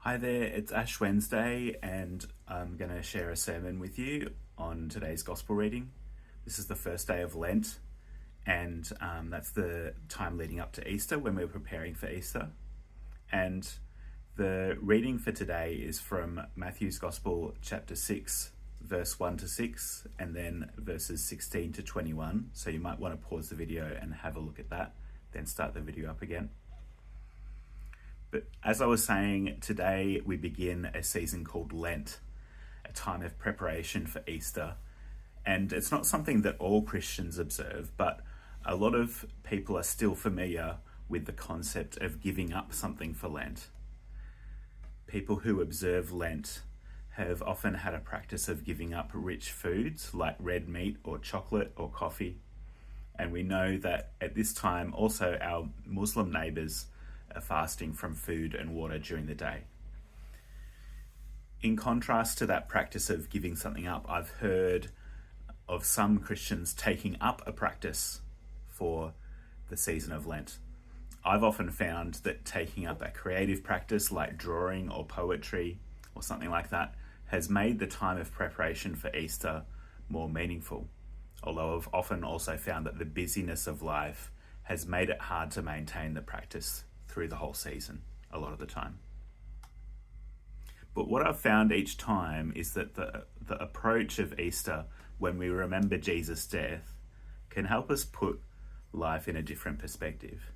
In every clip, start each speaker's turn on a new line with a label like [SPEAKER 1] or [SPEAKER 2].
[SPEAKER 1] Hi there, it's Ash Wednesday, and I'm going to share a sermon with you on today's Gospel reading. This is the first day of Lent, and that's the time leading up to Easter when we're preparing for Easter. And the reading for today is from Matthew's Gospel, chapter 6, verse 1 to 6, and then verses 16 to 21. So you might want to pause the video and have a look at that, then start the video up again. But as I was saying, today we begin a season called Lent, a time of preparation for Easter. And it's not something that all Christians observe, but a lot of people are still familiar with the concept of giving up something for Lent. People who observe Lent have often had a practice of giving up rich foods like red meat or chocolate or coffee. And we know that at this time also our Muslim neighbours are fasting from food and water during the day. In contrast to that practice of giving something up, I've heard of some Christians taking up a practice for the season of Lent. I've often found that taking up a creative practice like drawing or poetry or something like that has made the time of preparation for Easter more meaningful. Although I've often also found that the busyness of life has made it hard to maintain the practice through the whole season a lot of the time. But what I've found each time is that the approach of Easter, when we remember Jesus' death, can help us put life in a different perspective.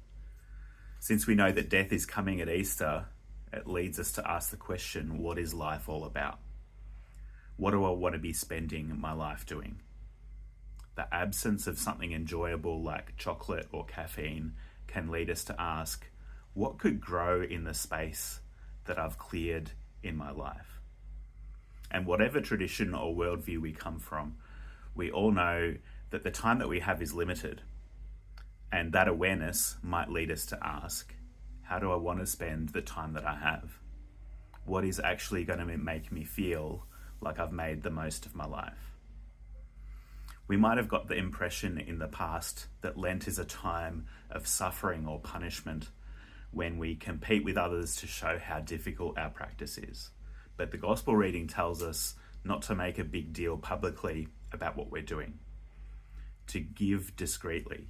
[SPEAKER 1] Since we know that death is coming at Easter, it leads us to ask the question, what is life all about? What do I want to be spending my life doing? The absence of something enjoyable like chocolate or caffeine can lead us to ask, what could grow in the space that I've cleared in my life? And whatever tradition or worldview we come from, we all know that the time that we have is limited. And that awareness might lead us to ask, how do I want to spend the time that I have? What is actually going to make me feel like I've made the most of my life? We might have got the impression in the past that Lent is a time of suffering or punishment when we compete with others to show how difficult our practice is. But the gospel reading tells us not to make a big deal publicly about what we're doing, to give discreetly,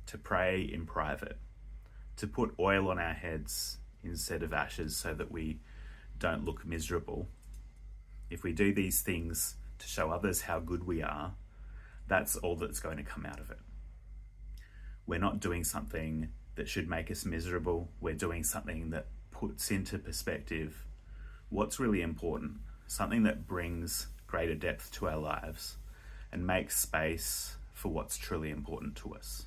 [SPEAKER 1] to pray in private, to put oil on our heads instead of ashes so that we don't look miserable. If we do these things to show others how good we are, that's all that's going to come out of it. We're not doing something that should make us miserable. We're doing something that puts into perspective what's really important, something that brings greater depth to our lives and makes space for what's truly important to us.